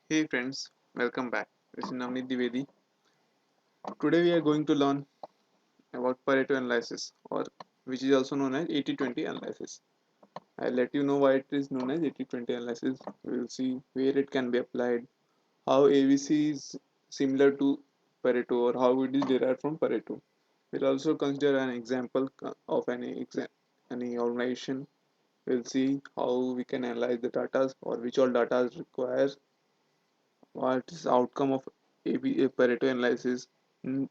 Hey friends, welcome back. This is Navneet Dwivedi. Today we are going to learn about Pareto analysis, or which is also known as 80-20 analysis. I'll let you know why it is known as 80-20 analysis. We will see where it can be applied, how ABC is similar to Pareto, or how it is derived from Pareto. We'll also consider an example of any organization. We'll see how we can analyze the data or which all data requires what is the outcome of Pareto analysis. In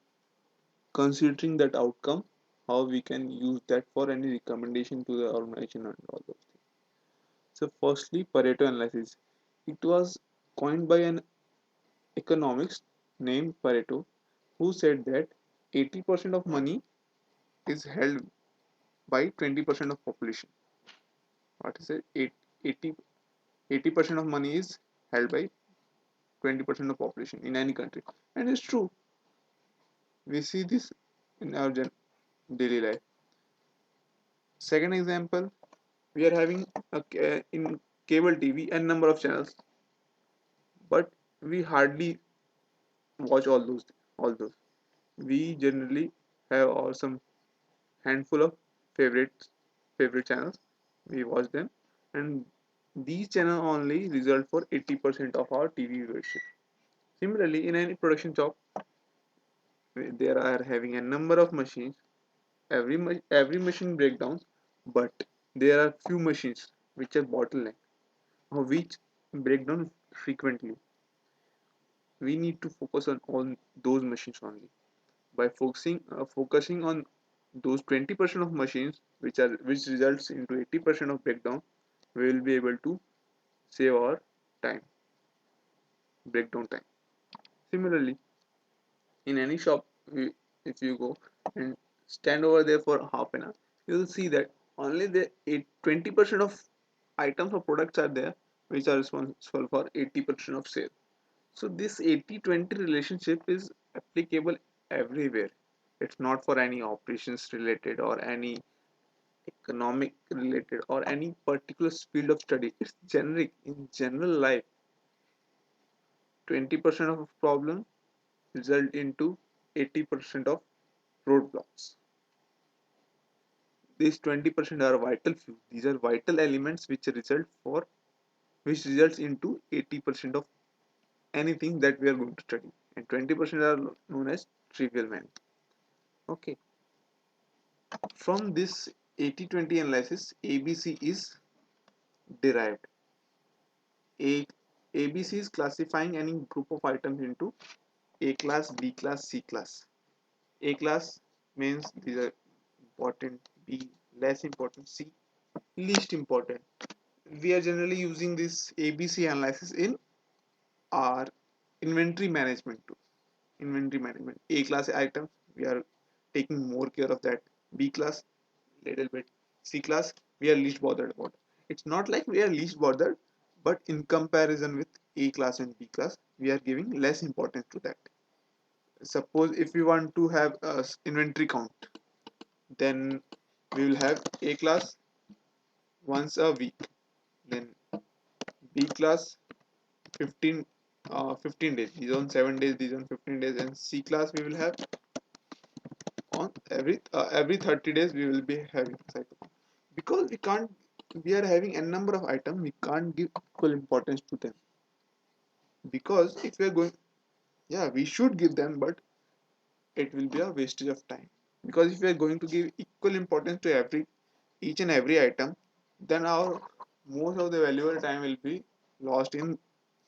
considering that outcome, how we can use that for any recommendation to the organization and all those things. So, firstly, Pareto analysis. It was coined by an economist named Pareto, who said that 80% of money is held by 20% of population. What is it? 80% of money is held by 20% of population in any country, and it's true. We see this in our daily life. Second example, we are having in cable TV a number of channels, but we hardly watch all those. We generally have some handful of favorite channels. We watch them, and these channels only result for 80% of our TV viewership. Similarly, in any production shop, there are having a number of machines. Every machine breakdowns, but there are few machines which are bottleneck, or which break down frequently. We need to focus on those machines only. By focusing on those 20% of machines which results into 80% of breakdown, we will be able to save our time, breakdown time. Similarly, in any shop, if you go and stand over there for half an hour, you will see that only the 20% of items or products are there which are responsible for 80% of sale. So this 80-20 relationship is applicable everywhere. It's not for any operations related or any economic related or any particular field of study. It's generic in general life. 20% of problem result into 80% of roadblocks. These 20% are vital few. These are vital elements which results into 80% of anything that we are going to study. And 20% are known as trivial man. Okay. From this 80-20 analysis, ABC is derived. A ABC is classifying any group of items into A class, B class, C class. A class means these are important, B less important, C least important. We are generally using this ABC analysis in our inventory management too. Inventory management. A class items, we are taking more care of that. B class, little bit. C class, we are least bothered about. It's not like we are least bothered, but in comparison with A class and B class, we are giving less importance to that. Suppose if we want to have a inventory count, then we will have A class once a week, then B class 15 15 days, these on 7 days, these on 15 days, and C class we will have on every 30 days we will be having cycle. Because we are having a number of items, we can't give equal importance to them. Because if we are going, yeah, we should give them, but it will be a wastage of time. Because if we are going to give equal importance to each and every item, then our most of the valuable time will be lost in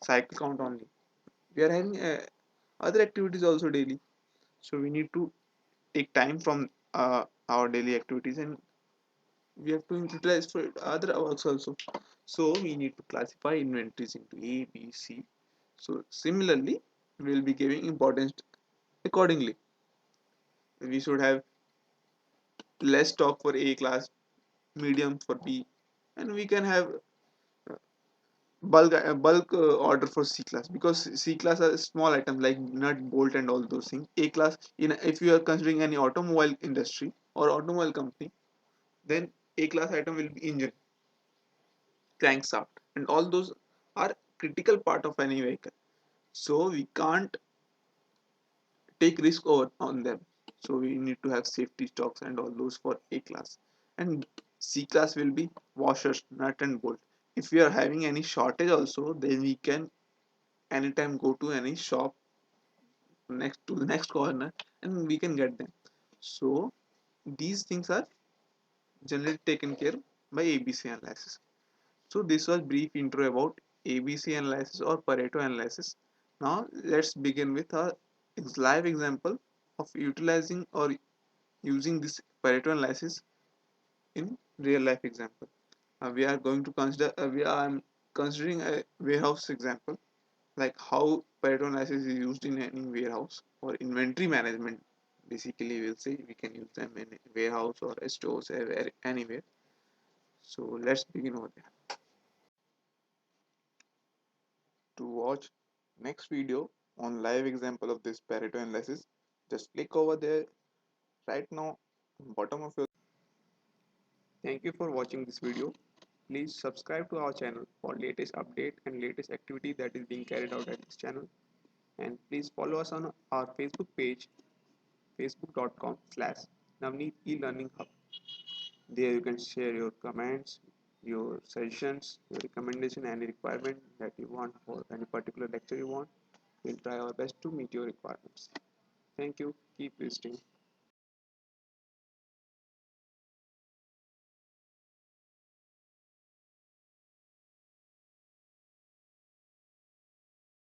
cycle count only. We are having other activities also daily, so we need to take time from our daily activities, and we have to utilize for other works also. So we need to classify inventories into A, B, C. So similarly, we will be giving importance accordingly. We should have less stock for A class, medium for B, and we can have bulk order for C class, because C class are small items like nut, bolt, and all those things. A class, if you are considering any automobile industry or automobile company, then A class item will be engine, crankshaft, and all those are critical part of any vehicle, so we can't take risk over on them. So we need to have safety stocks and all those for A class. And C class will be washers, nut and bolt. If we are having any shortage also, then we can anytime go to any shop next to the next corner and we can get them. So these things are generally taken care by ABC analysis. So this was brief intro about ABC analysis or Pareto analysis. Now let's begin with a live example of utilizing or using this Pareto analysis in real life example. We are going to consider we are considering a warehouse example, like how Pareto analysis is used in any warehouse or inventory management. Basically, we'll say we can use them in warehouse or stores anywhere. So let's begin over there. To watch next video on live example of this Pareto analysis, just click over there right now, bottom of your. Thank you for watching this video. Please subscribe to our channel for latest update and latest activity that is being carried out at this channel. And please follow us on our Facebook page, facebook.com/Navneet eLearning Hub. There you can share your comments, your suggestions, your recommendation, any requirement that you want for any particular lecture you want. We'll try our best to meet your requirements. Thank you. Keep visiting.